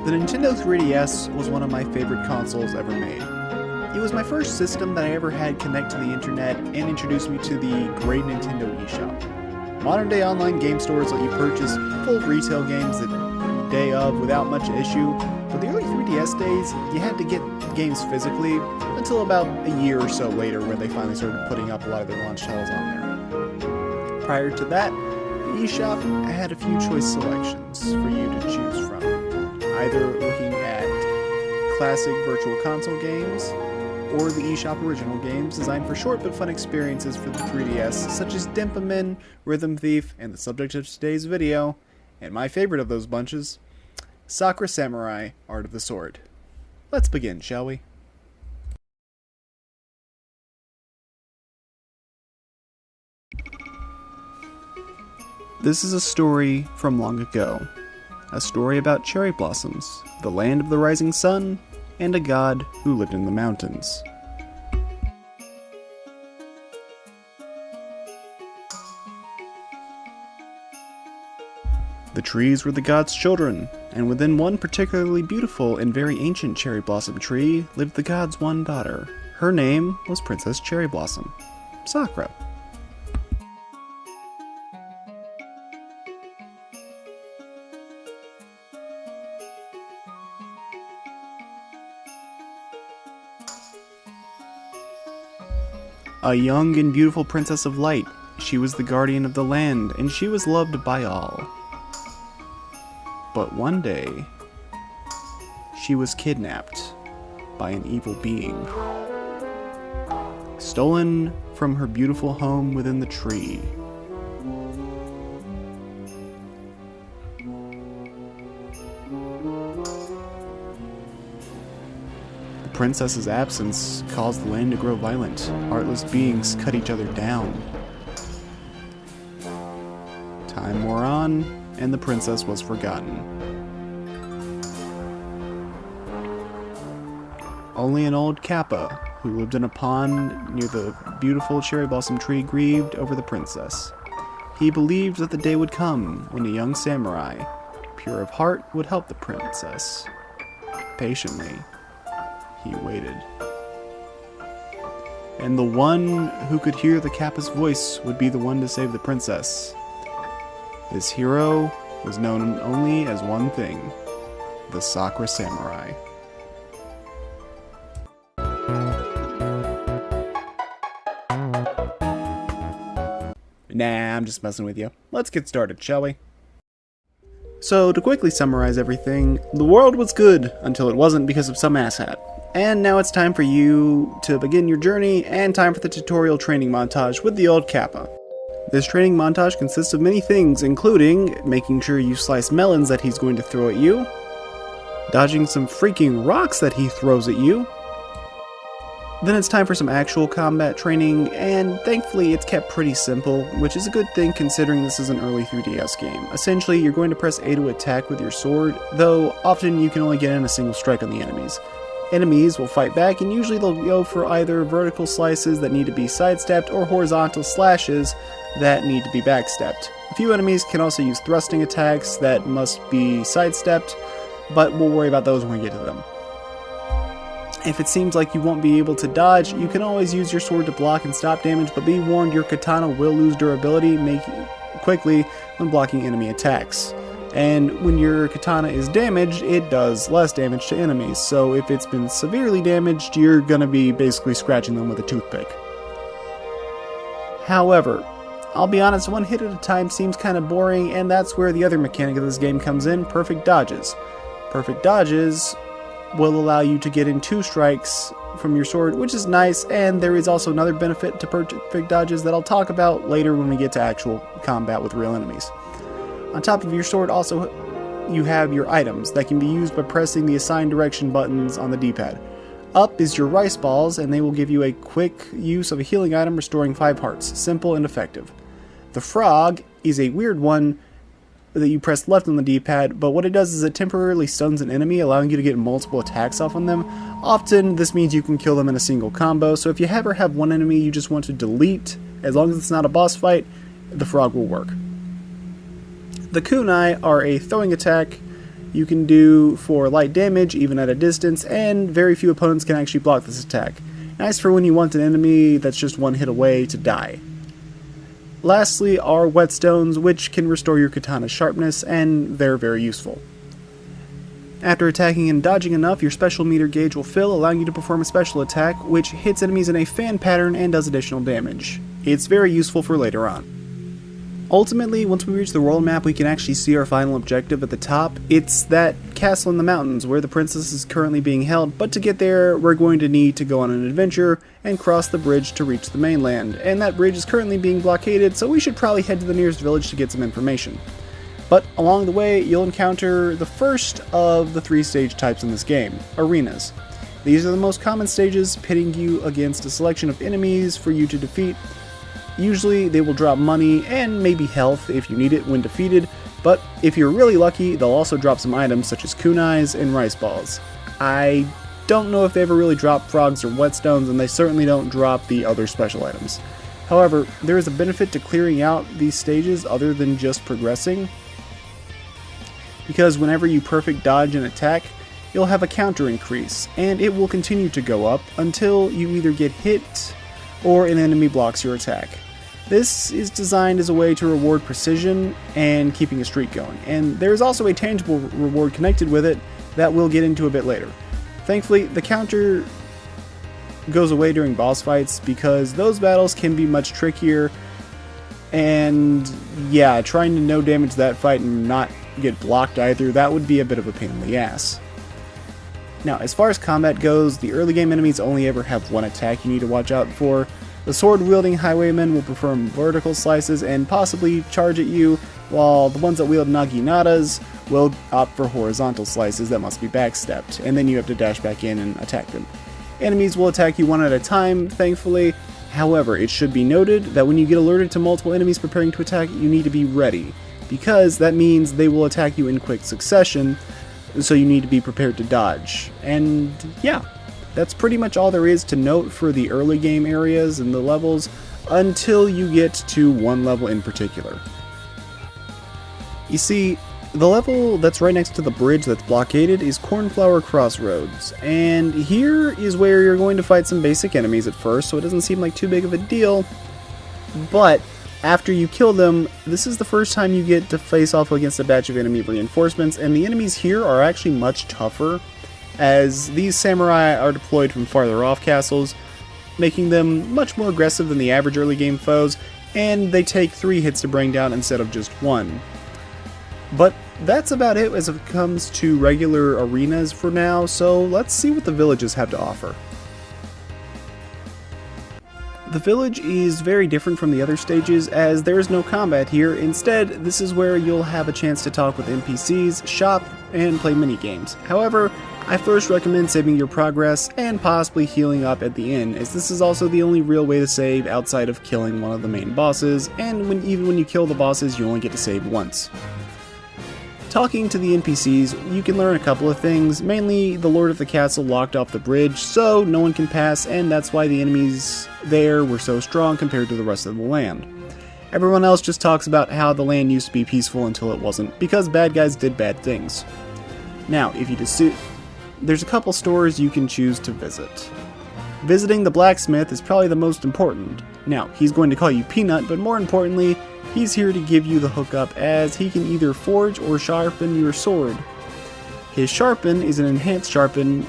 The Nintendo 3DS was one of my favorite consoles ever made. It was my first system that I ever had connect to the internet and introduced me to the great Nintendo eShop. Modern day online game stores let you purchase full retail games the day of without much issue, but the early 3DS days, you had to get games physically until about a year or so later when they finally started putting up a lot of their launch titles on there. Prior to that, the eShop had a few choice selections for you to choose from, either looking at classic virtual console games or the eShop original games designed for short but fun experiences for the 3DS, such as Dimpamin, Rhythm Thief, and the subject of today's video, and my favorite of those bunches, Sakura Samurai, Art of the Sword. Let's begin, shall we? This is a story from long ago. A story about cherry blossoms, the land of the rising sun, and a god who lived in the mountains. The trees were the god's children, and within one particularly beautiful and very ancient cherry blossom tree lived the god's one daughter. Her name was Princess Cherry Blossom, Sakura. A young and beautiful princess of light, she was the guardian of the land, and she was loved by all. But one day, she was kidnapped by an evil being, stolen from her beautiful home within the tree. The princess's absence caused the land to grow violent. Heartless beings cut each other down. Time wore on, and the princess was forgotten. Only an old Kappa, who lived in a pond near the beautiful cherry blossom tree, grieved over the princess. He believed that the day would come when a young samurai, pure of heart, would help the princess. Patiently, he waited. And the one who could hear the Kappa's voice would be the one to save the princess. This hero was known only as one thing: the Sakura Samurai. Nah, I'm just messing with you. Let's get started, shall we? So, to quickly summarize everything, the world was good until it wasn't because of some asshat. And now it's time for you to begin your journey, and time for the tutorial training montage with the old Kappa. This training montage consists of many things, including making sure you slice melons that he's going to throw at you, dodging some freaking rocks that he throws at you. Then it's time for some actual combat training, and thankfully it's kept pretty simple, which is a good thing considering this is an early 3DS game. Essentially, you're going to press A to attack with your sword, though often you can only get in a single strike on the enemies. Enemies will fight back, and usually they'll go for either vertical slices that need to be sidestepped or horizontal slashes that need to be backstepped. A few enemies can also use thrusting attacks that must be sidestepped, but we'll worry about those when we get to them. If it seems like you won't be able to dodge, you can always use your sword to block and stop damage, but be warned, your katana will lose durability quickly when blocking enemy attacks. And when your katana is damaged, it does less damage to enemies, so if it's been severely damaged, you're gonna be basically scratching them with a toothpick. However, I'll be honest, one hit at a time seems kind of boring, and that's where the other mechanic of this game comes in: perfect dodges. Perfect dodges will allow you to get in 2 strikes from your sword, which is nice, and there is also another benefit to perfect dodges that I'll talk about later when we get to actual combat with real enemies. On top of your sword, also, you have your items that can be used by pressing the assigned direction buttons on the D-pad. Up is your rice balls, and they will give you a quick use of a healing item restoring 5 hearts. Simple and effective. The frog is a weird one that you press left on the D-pad, but what it does is it temporarily stuns an enemy, allowing you to get multiple attacks off on them. Often, this means you can kill them in a single combo, so if you ever have one enemy you just want to delete, as long as it's not a boss fight, the frog will work. The kunai are a throwing attack you can do for light damage even at a distance, and very few opponents can actually block this attack. Nice for when you want an enemy that's just one hit away to die. Lastly are whetstones, which can restore your katana's sharpness, and they're very useful. After attacking and dodging enough, your special meter gauge will fill, allowing you to perform a special attack, which hits enemies in a fan pattern and does additional damage. It's very useful for later on. Ultimately, once we reach the world map, we can actually see our final objective at the top. It's that castle in the mountains where the princess is currently being held, but to get there, we're going to need to go on an adventure and cross the bridge to reach the mainland, and that bridge is currently being blockaded, so we should probably head to the nearest village to get some information. But along the way, you'll encounter the first of the 3 stage types in this game, arenas. These are the most common stages, pitting you against a selection of enemies for you to defeat. Usually they will drop money and maybe health if you need it when defeated, but if you're really lucky, they'll also drop some items such as kunais and rice balls. I don't know if they ever really drop frogs or whetstones, and they certainly don't drop the other special items. However, there is a benefit to clearing out these stages other than just progressing, because whenever you perfect dodge an attack, you'll have a counter increase, and it will continue to go up until you either get hit or an enemy blocks your attack. This is designed as a way to reward precision and keeping a streak going, and there is also a tangible reward connected with it that we'll get into a bit later. Thankfully, the counter goes away during boss fights because those battles can be much trickier, and yeah, trying to no damage that fight and not get blocked either, that would be a bit of a pain in the ass. Now, as far as combat goes, the early game enemies only ever have one attack you need to watch out for. The sword-wielding highwaymen will perform vertical slices and possibly charge at you, while the ones that wield naginatas will opt for horizontal slices that must be backstepped, and then you have to dash back in and attack them. Enemies will attack you one at a time, thankfully. However, it should be noted that when you get alerted to multiple enemies preparing to attack, you need to be ready, because that means they will attack you in quick succession, so you need to be prepared to dodge. And yeah, that's pretty much all there is to note for the early game areas and the levels until you get to one level in particular. You see, the level that's right next to the bridge that's blockaded is Cornflower Crossroads, and here is where you're going to fight some basic enemies at first, so it doesn't seem like too big of a deal, but after you kill them, this is the first time you get to face off against a batch of enemy reinforcements, and the enemies here are actually much tougher, as these samurai are deployed from farther off castles, making them much more aggressive than the average early game foes, and they take 3 hits to bring down instead of just 1. But that's about it as it comes to regular arenas for now, so let's see what the villages have to offer. The village is very different from the other stages, as there is no combat here. Instead, this is where you'll have a chance to talk with NPCs, shop, and play minigames. However, I first recommend saving your progress and possibly healing up at the end, as this is also the only real way to save outside of killing one of the main bosses, and even when you kill the bosses, you only get to save once. Talking to the NPCs, you can learn a couple of things. Mainly, the Lord of the Castle locked off the bridge, so no one can pass, and that's why the enemies there were so strong compared to the rest of the land. Everyone else just talks about how the land used to be peaceful until it wasn't, because bad guys did bad things. Now, if you there's a couple stores you can choose to visit. Visiting the blacksmith is probably the most important. Now, he's going to call you Peanut, but more importantly, he's here to give you the hookup, as he can either forge or sharpen your sword. His sharpen is an enhanced sharpen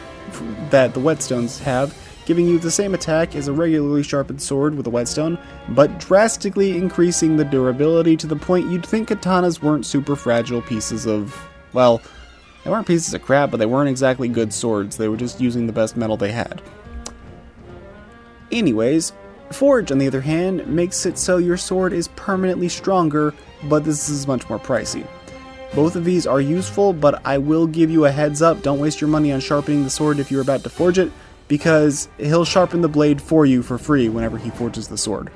that the whetstones have, giving you the same attack as a regularly sharpened sword with a whetstone, but drastically increasing the durability to the point you'd think katanas weren't super fragile pieces of, well, they weren't pieces of crap, but they weren't exactly good swords. They were just using the best metal they had. Anyways, Forge, on the other hand, makes it so your sword is permanently stronger, but this is much more pricey. Both of these are useful, but I will give you a heads up, don't waste your money on sharpening the sword if you're about to forge it, because he'll sharpen the blade for you for free whenever he forges the sword.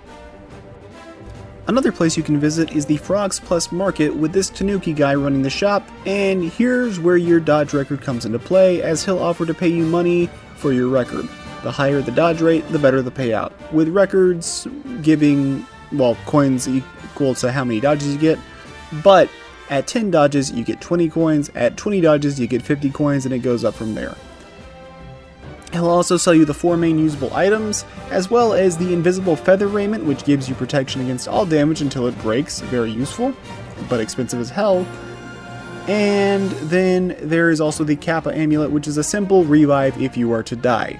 Another place you can visit is the Frogs Plus Market with this Tanuki guy running the shop, and here's where your dodge record comes into play, as he'll offer to pay you money for your record. The higher the dodge rate, the better the payout, with records giving, well, coins equal to how many dodges you get, but At 10 dodges, you get 20 coins. At 20 dodges, you get 50 coins, and it goes up from there. He'll also sell you the 4 main usable items, as well as the invisible feather raiment, which gives you protection against all damage until it breaks. Very useful, but expensive as hell. And then there is also the Kappa amulet, which is a simple revive if you are to die.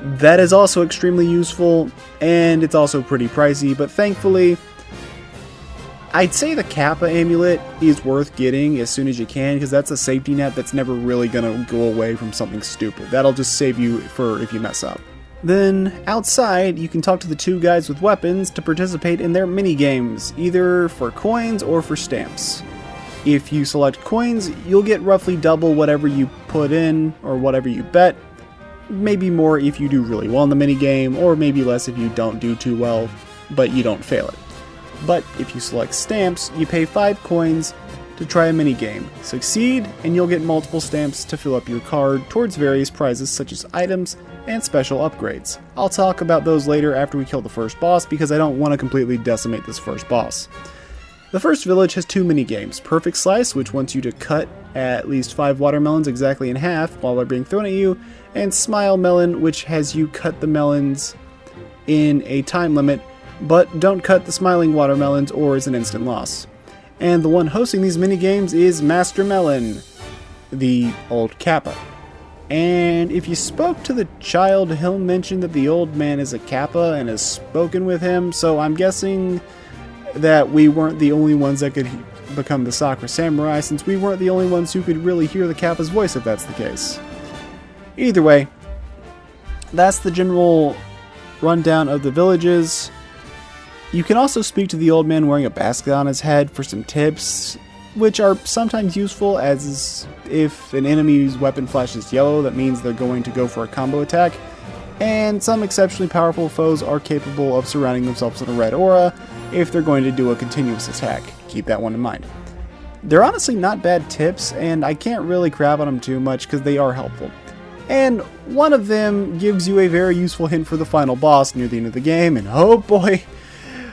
That is also extremely useful, and it's also pretty pricey, but thankfully, I'd say the Kappa amulet is worth getting as soon as you can, because that's a safety net that's never really going to go away from something stupid. That'll just save you for if you mess up. Then, outside, you can talk to the 2 guys with weapons to participate in their mini-games, either for coins or for stamps. If you select coins, you'll get roughly double whatever you put in, or whatever you bet. Maybe more if you do really well in the minigame, or maybe less if you don't do too well, but you don't fail it. But if you select stamps, you pay 5 coins to try a minigame. Succeed, and you'll get multiple stamps to fill up your card towards various prizes such as items and special upgrades. I'll talk about those later after we kill the first boss, because I don't want to completely decimate this first boss. The first village has 2 minigames. Perfect Slice, which wants you to cut at least 5 watermelons exactly in half while they're being thrown at you, and Smile Melon, which has you cut the melons in a time limit, but don't cut the smiling watermelons or it's an instant loss. And the one hosting these minigames is Master Melon, the old Kappa. And if you spoke to the child, he'll mention that the old man is a Kappa and has spoken with him, so I'm guessing that we weren't the only ones that could become the Sakura Samurai, since we weren't the only ones who could really hear the Kappa's voice if that's the case. Either way, that's the general rundown of the villages. You can also speak to the old man wearing a basket on his head for some tips, which are sometimes useful, as if an enemy's weapon flashes yellow, that means they're going to go for a combo attack, and some exceptionally powerful foes are capable of surrounding themselves in a red aura if they're going to do a continuous attack. Keep that one in mind. They're honestly not bad tips, and I can't really crap on them too much because they are helpful. And one of them gives you a very useful hint for the final boss near the end of the game, and oh boy,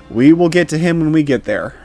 we will get to him when we get there.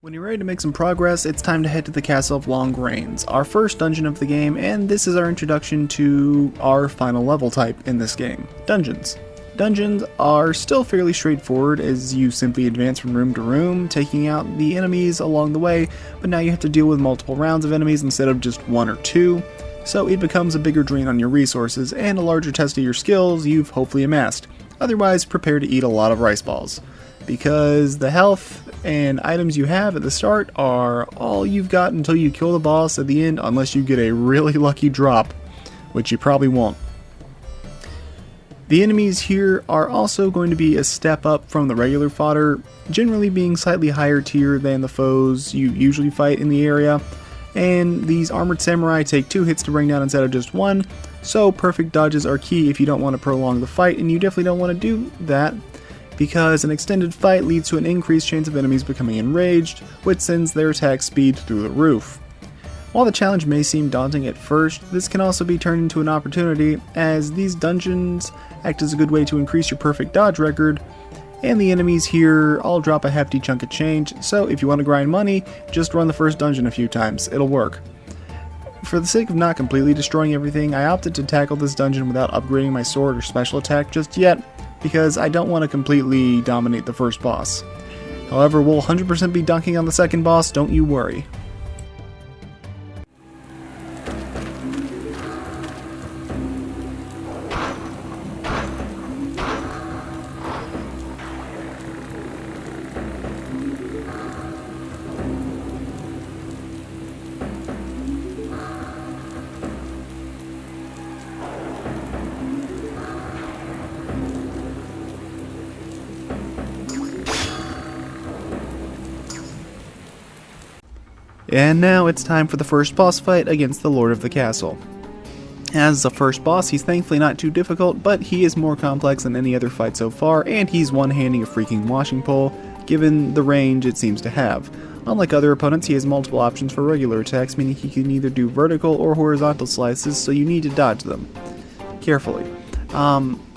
When you're ready to make some progress, it's time to head to the Castle of Long Rains, our first dungeon of the game, and this is our introduction to our final level type in this game, dungeons. Dungeons are still fairly straightforward, as you simply advance from room to room, taking out the enemies along the way, but now you have to deal with multiple rounds of enemies instead of just 1 or 2, so it becomes a bigger drain on your resources and a larger test of your skills you've hopefully amassed. Otherwise, prepare to eat a lot of rice balls, because the health and items you have at the start are all you've got until you kill the boss at the end, unless you get a really lucky drop, which you probably won't. The enemies here are also going to be a step up from the regular fodder, generally being slightly higher tier than the foes you usually fight in the area, and these armored samurai take 2 hits to bring down instead of just 1, so perfect dodges are key if you don't want to prolong the fight, and you definitely don't want to do that, because an extended fight leads to an increased chance of enemies becoming enraged, which sends their attack speed through the roof. While the challenge may seem daunting at first, this can also be turned into an opportunity, as these dungeons act as a good way to increase your perfect dodge record, and the enemies here all drop a hefty chunk of change, so if you want to grind money, just run the first dungeon a few times, it'll work. For the sake of not completely destroying everything, I opted to tackle this dungeon without upgrading my sword or special attack just yet, because I don't want to completely dominate the first boss. However, we'll 100% be dunking on the second boss, don't you worry. And now it's time for the first boss fight against the Lord of the Castle. As the first boss, he's thankfully not too difficult, but he is more complex than any other fight so far, and he's one-handing a freaking washing pole, given the range it seems to have. Unlike other opponents, he has multiple options for regular attacks, meaning he can either do vertical or horizontal slices, so you need to dodge them carefully.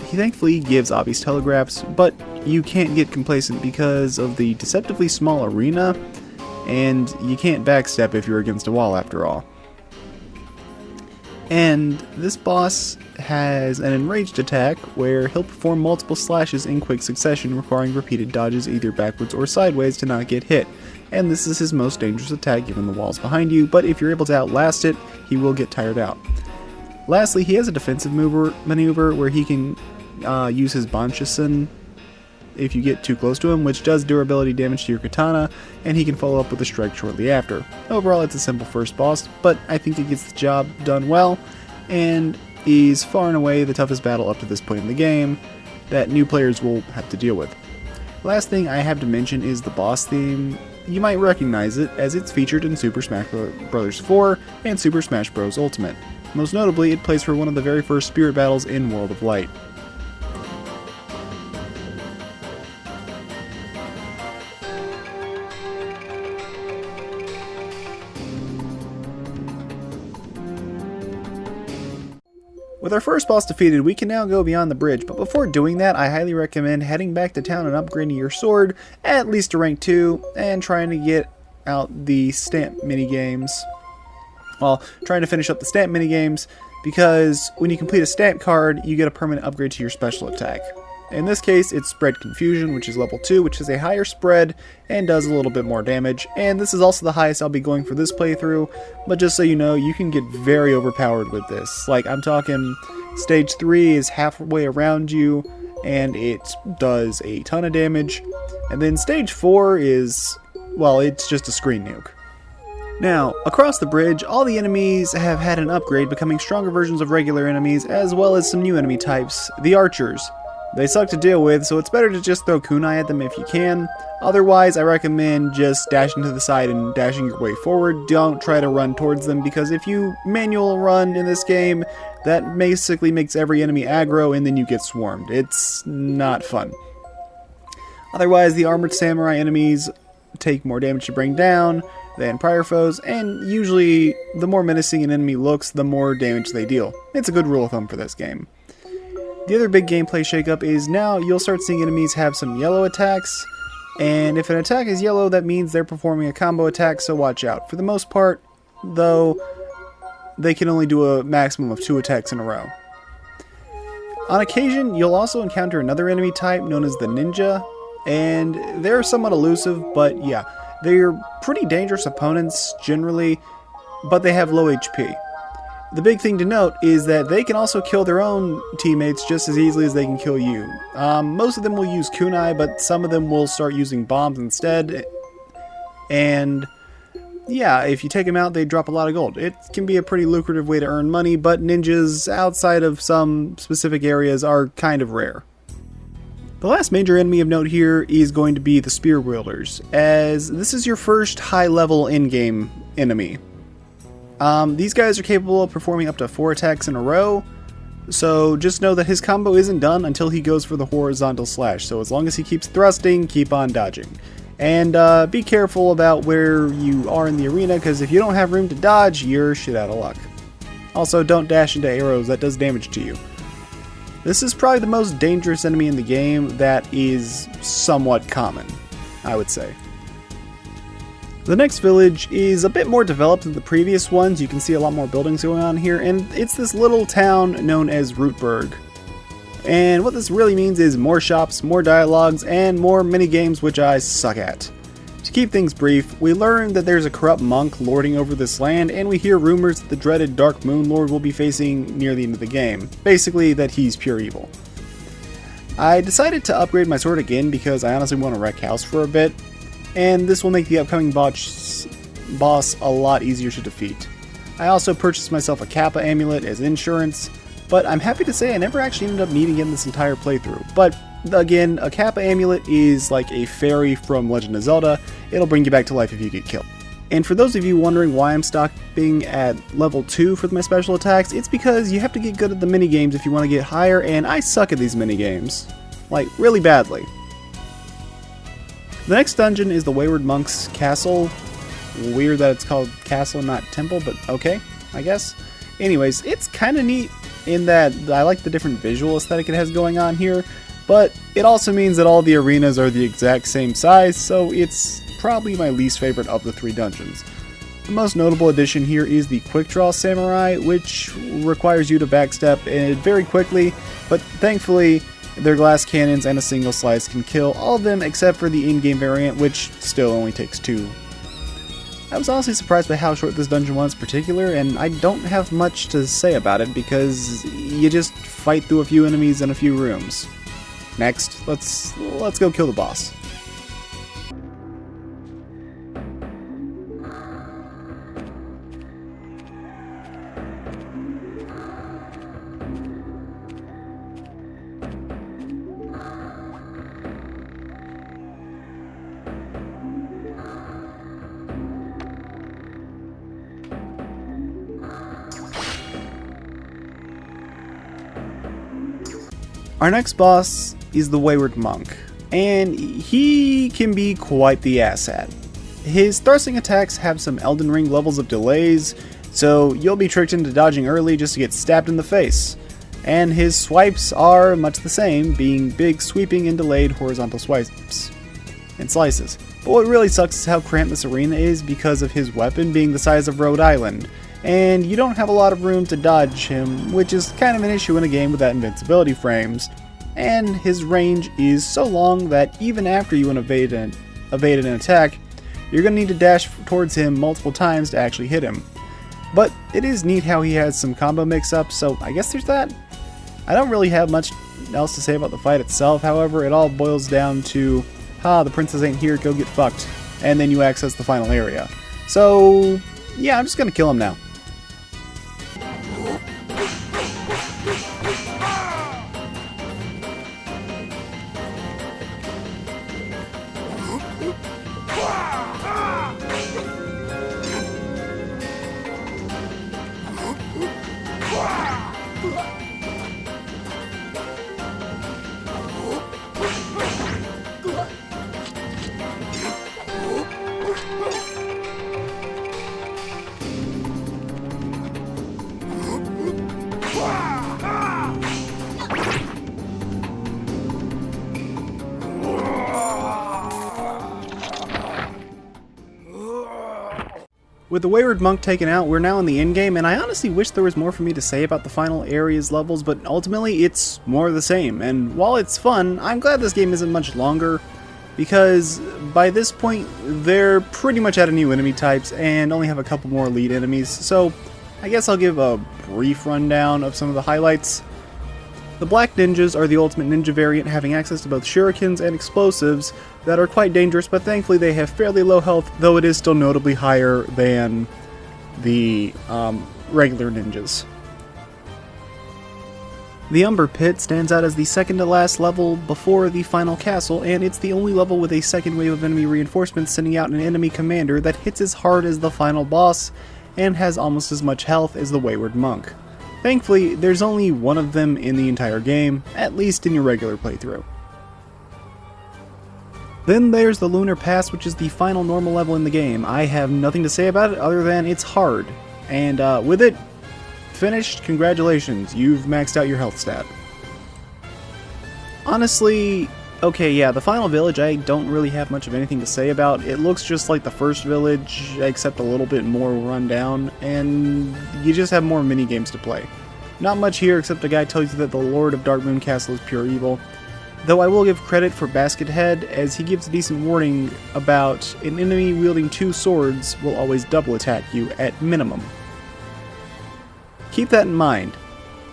He thankfully gives obvious telegraphs, but you can't get complacent because of the deceptively small arena, and you can't backstep if you're against a wall after all. And this boss has an enraged attack where he'll perform multiple slashes in quick succession, requiring repeated dodges either backwards or sideways to not get hit. And this is his most dangerous attack given the walls behind you, but if you're able to outlast it, he will get tired out. Lastly, he has a defensive maneuver where he can use his Banshisin if you get too close to him, which does durability damage to your katana, and he can follow up with a strike shortly after. Overall, it's a simple first boss, but I think it gets the job done well, and is far and away the toughest battle up to this point in the game that new players will have to deal with. Last thing I have to mention is the boss theme. You might recognize it, as it's featured in Super Smash Bros. 4 and Super Smash Bros. Ultimate. Most notably, it plays for one of the very first spirit battles in World of Light. With our first boss defeated, we can now go beyond the bridge, but before doing that, I highly recommend heading back to town and upgrading your sword, at least to rank 2, and trying to get out the stamp minigames. Well, trying to finish up the stamp minigames, because when you complete a stamp card, you get a permanent upgrade to your special attack. In this case, it's Spread Confusion, which is level 2, which is a higher spread and does a little bit more damage. And this is also the highest I'll be going for this playthrough, but just so you know, you can get very overpowered with this. Like, I'm talking stage 3 is halfway around you, and it does a ton of damage. And then stage 4 is, well, it's just a screen nuke. Now, across the bridge, all the enemies have had an upgrade, becoming stronger versions of regular enemies, as well as some new enemy types, the archers. They suck to deal with, so it's better to just throw kunai at them if you can. Otherwise, I recommend just dashing to the side and dashing your way forward. Don't try to run towards them, because if you manual run in this game, that basically makes every enemy aggro and then you get swarmed. It's not fun. Otherwise, the armored samurai enemies take more damage to bring down than prior foes, and usually the more menacing an enemy looks, the more damage they deal. It's a good rule of thumb for this game. The other big gameplay shakeup is now you'll start seeing enemies have some yellow attacks, and if an attack is yellow, that means they're performing a combo attack, so watch out. For the most part, though, they can only do a maximum of 2 attacks in a row. On occasion, you'll also encounter another enemy type known as the ninja, and they're somewhat elusive, but yeah, they're pretty dangerous opponents generally, but they have low HP. The big thing to note is that they can also kill their own teammates just as easily as they can kill you. Most of them will use kunai, but some of them will start using bombs instead. And yeah, if you take them out, they drop a lot of gold. It can be a pretty lucrative way to earn money, but ninjas outside of some specific areas are kind of rare. The last major enemy of note here is going to be the spear wielders, as this is your first high-level in-game enemy. These guys are capable of performing up to 4 attacks in a row, so just know that his combo isn't done until he goes for the horizontal slash, so as long as he keeps thrusting, keep on dodging. And be careful about where you are in the arena, because if you don't have room to dodge, you're shit out of luck. Also, don't dash into arrows, that does damage to you. This is probably the most dangerous enemy in the game that is somewhat common, I would say. The next village is a bit more developed than the previous ones. You can see a lot more buildings going on here, and it's this little town known as Rootburg. And what this really means is more shops, more dialogues, and more mini-games, which I suck at. To keep things brief, we learn that there's a corrupt monk lording over this land, and we hear rumors that the dreaded Dark Moon Lord will be facing near the end of the game. Basically, that he's pure evil. I decided to upgrade my sword again because I honestly want to wreck house for a bit, and this will make the upcoming boss a lot easier to defeat. I also purchased myself a Kappa amulet as insurance, but I'm happy to say I never actually ended up needing it in this entire playthrough. But again, a Kappa amulet is like a fairy from Legend of Zelda. It'll bring you back to life if you get killed. And for those of you wondering why I'm stopping at level 2 for my special attacks, it's because you have to get good at the minigames if you want to get higher, and I suck at these minigames. Like, really badly. The next dungeon is the Wayward Monk's Castle. Weird that it's called Castle, not Temple, but okay, I guess. Anyways, it's kind of neat in that I like the different visual aesthetic it has going on here, but it also means that all the arenas are the exact same size, so it's probably my least favorite of the 3 dungeons. The most notable addition here is the Quick Draw Samurai, which requires you to backstep it very quickly, but thankfully their glass cannons and a single slice can kill all of them except for the in-game variant, which still only takes 2. I was honestly surprised by how short this dungeon was in particular, and I don't have much to say about it because you just fight through a few enemies in a few rooms. Next, let's go kill the boss. Our next boss is the Wayward Monk, and he can be quite the asshat. His thrusting attacks have some Elden Ring levels of delays, so you'll be tricked into dodging early just to get stabbed in the face. And his swipes are much the same, being big, sweeping, and delayed horizontal swipes and slices. But what really sucks is how cramped this arena is because of his weapon being the size of Rhode Island, and you don't have a lot of room to dodge him, which is kind of an issue in a game without invincibility frames. And his range is so long that even after you evade an attack, you're going to need to dash towards him multiple times to actually hit him. But it is neat how he has some combo mix-ups, so I guess there's that. I don't really have much else to say about the fight itself, however, it all boils down to, the princess ain't here, go get fucked, and then you access the final area. So, yeah, I'm just going to kill him now. With the Wayward Monk taken out, we're now in the endgame, and I honestly wish there was more for me to say about the final areas levels, but ultimately it's more of the same, and while it's fun, I'm glad this game isn't much longer, because by this point, they're pretty much out of new enemy types, and only have a couple more lead enemies, so I guess I'll give a brief rundown of some of the highlights. The Black Ninjas are the ultimate ninja variant, having access to both shurikens and explosives that are quite dangerous, but thankfully they have fairly low health, though it is still notably higher than the regular ninjas. The Umber Pit stands out as the second to last level before the final castle, and it's the only level with a second wave of enemy reinforcements sending out an enemy commander that hits as hard as the final boss and has almost as much health as the Wayward Monk. Thankfully, there's only one of them in the entire game, at least in your regular playthrough. Then there's the Lunar Pass, which is the final normal level in the game. I have nothing to say about it other than it's hard. And with it finished, congratulations, you've maxed out your health stat. Honestly, okay, yeah, the final village I don't really have much of anything to say about. It looks just like the first village, except a little bit more run down, and you just have more mini-games to play. Not much here except a guy tells you that the Lord of Darkmoon Castle is pure evil. Though I will give credit for Basket Head, as he gives a decent warning about an enemy wielding 2 swords will always double attack you at minimum. Keep that in mind.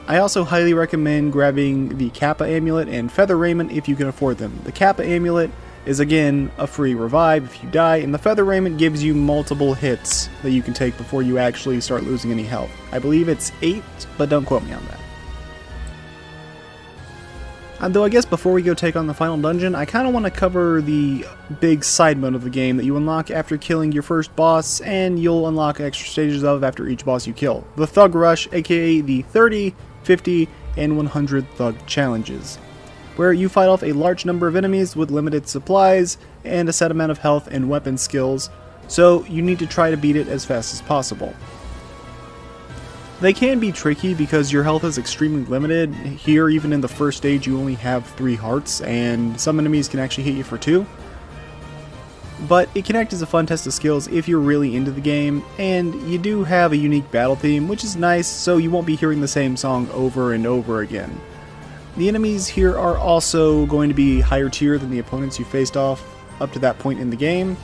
I also highly recommend grabbing the Kappa Amulet and Feather Raiment if you can afford them. The Kappa Amulet is again a free revive if you die, and the Feather Raiment gives you multiple hits that you can take before you actually start losing any health. I believe it's 8, but don't quote me on that. Though I guess before we go take on the final dungeon, I kind of want to cover the big side mode of the game that you unlock after killing your first boss, and you'll unlock extra stages of after each boss you kill. The Thug Rush, aka the 30, 50, and 100 Thug Challenges, where you fight off a large number of enemies with limited supplies and a set amount of health and weapon skills, so you need to try to beat it as fast as possible. They can be tricky because your health is extremely limited. Here, even in the first stage, you only have 3 hearts, and some enemies can actually hit you for 2. But it can act as a fun test of skills if you're really into the game, and you do have a unique battle theme, which is nice, so you won't be hearing the same song over and over again. The enemies here are also going to be higher tier than the opponents you faced off up to that point in the game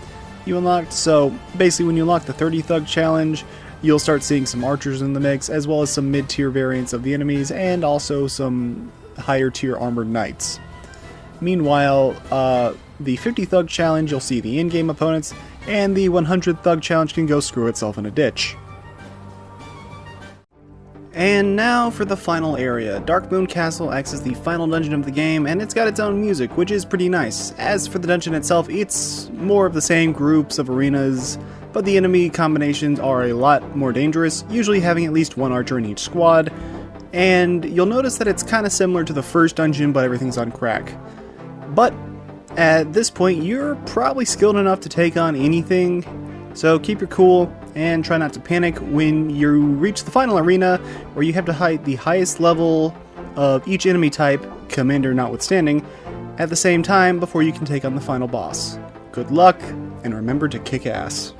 you unlocked, so basically when you unlock the 30 Thug Challenge, you'll start seeing some archers in the mix, as well as some mid-tier variants of the enemies, and also some higher tier armored knights. Meanwhile, the 50 Thug Challenge, you'll see the in-game opponents, and the 100 Thug Challenge can go screw itself in a ditch. And now for the final area. Dark Moon Castle acts as the final dungeon of the game, and it's got its own music, which is pretty nice. As for the dungeon itself, it's more of the same groups of arenas, but the enemy combinations are a lot more dangerous, usually having at least 1 archer in each squad, and you'll notice that it's kind of similar to the first dungeon, but everything's on crack. But at this point, you're probably skilled enough to take on anything, so keep your cool and try not to panic when you reach the final arena, where you have to hit the highest level of each enemy type, commander notwithstanding, at the same time before you can take on the final boss. Good luck, and remember to kick ass.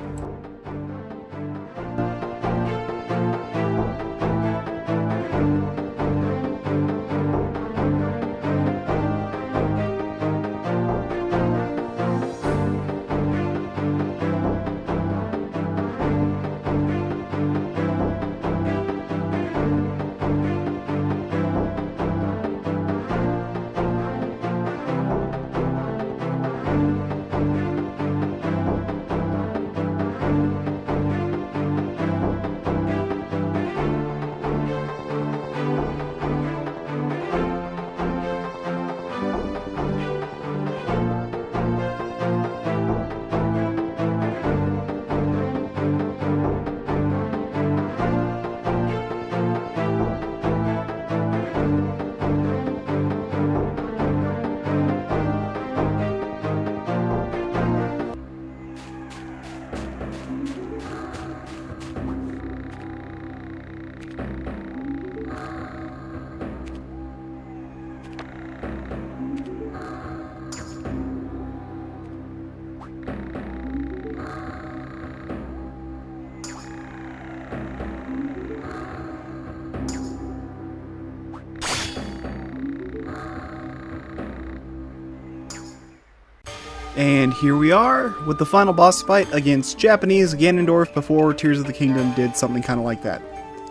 And here we are, with the final boss fight against Japanese Ganondorf before Tears of the Kingdom did something kind of like that.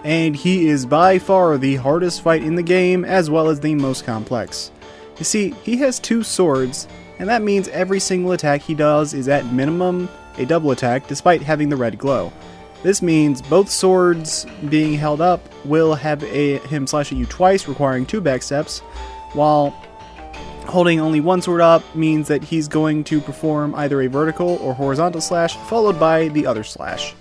And he is by far the hardest fight in the game, as well as the most complex. You see, he has 2 swords, and that means every single attack he does is at minimum a double attack, despite having the red glow. This means both swords being held up will have him slash at you twice, requiring 2 backsteps, while holding only 1 sword up means that he's going to perform either a vertical or horizontal slash, followed by the other slash.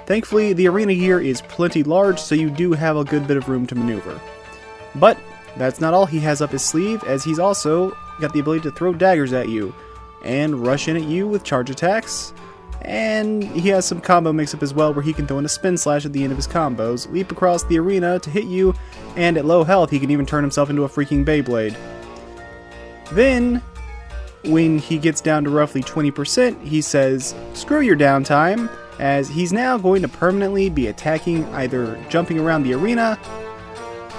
Thankfully, the arena here is plenty large, so you do have a good bit of room to maneuver. But that's not all he has up his sleeve, as he's also got the ability to throw daggers at you, and rush in at you with charge attacks, and he has some combo mix-up as well, where he can throw in a spin slash at the end of his combos, leap across the arena to hit you, and at low health he can even turn himself into a freaking Beyblade. Then, when he gets down to roughly 20%, he says, "Screw your downtime," as he's now going to permanently be attacking, either jumping around the arena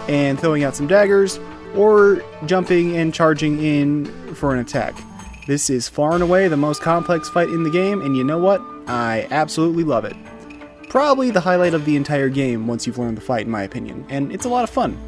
and throwing out some daggers, or jumping and charging in for an attack. This is far and away the most complex fight in the game, and you know what? I absolutely love it. Probably the highlight of the entire game once you've learned the fight, in my opinion, and it's a lot of fun.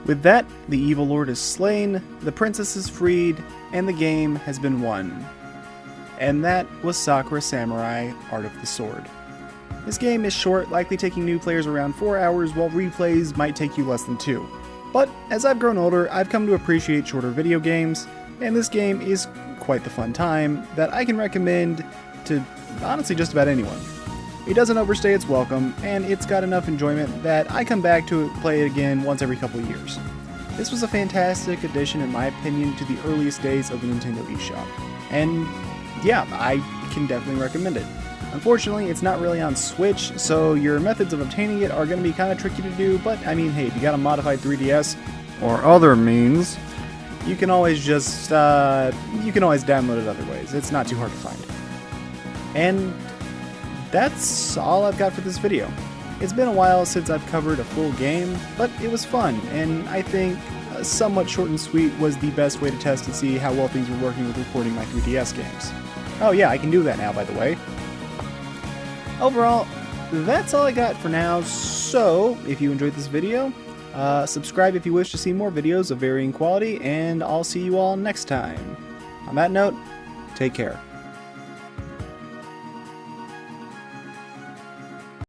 With that, the evil lord is slain, the princess is freed, and the game has been won. And that was Sakura Samurai Art of the Sword. This game is short, likely taking new players around 4 hours, while replays might take you less than 2. But as I've grown older, I've come to appreciate shorter video games, and this game is quite the fun time that I can recommend to honestly just about anyone. It doesn't overstay its welcome, and it's got enough enjoyment that I come back to play it again once every couple of years. This was a fantastic addition, in my opinion, to the earliest days of the Nintendo eShop. And yeah, I can definitely recommend it. Unfortunately, it's not really on Switch, so your methods of obtaining it are going to be kind of tricky to do, but I mean, hey, if you got a modified 3DS, or other means, you can always just, download it other ways. It's not too hard to find. And that's all I've got for this video. It's been a while since I've covered a full game, but it was fun, and I think somewhat short and sweet was the best way to test and see how well things were working with recording my 3DS games. Oh yeah, I can do that now, by the way. Overall, that's all I got for now, so if you enjoyed this video, subscribe if you wish to see more videos of varying quality, and I'll see you all next time. On that note, take care.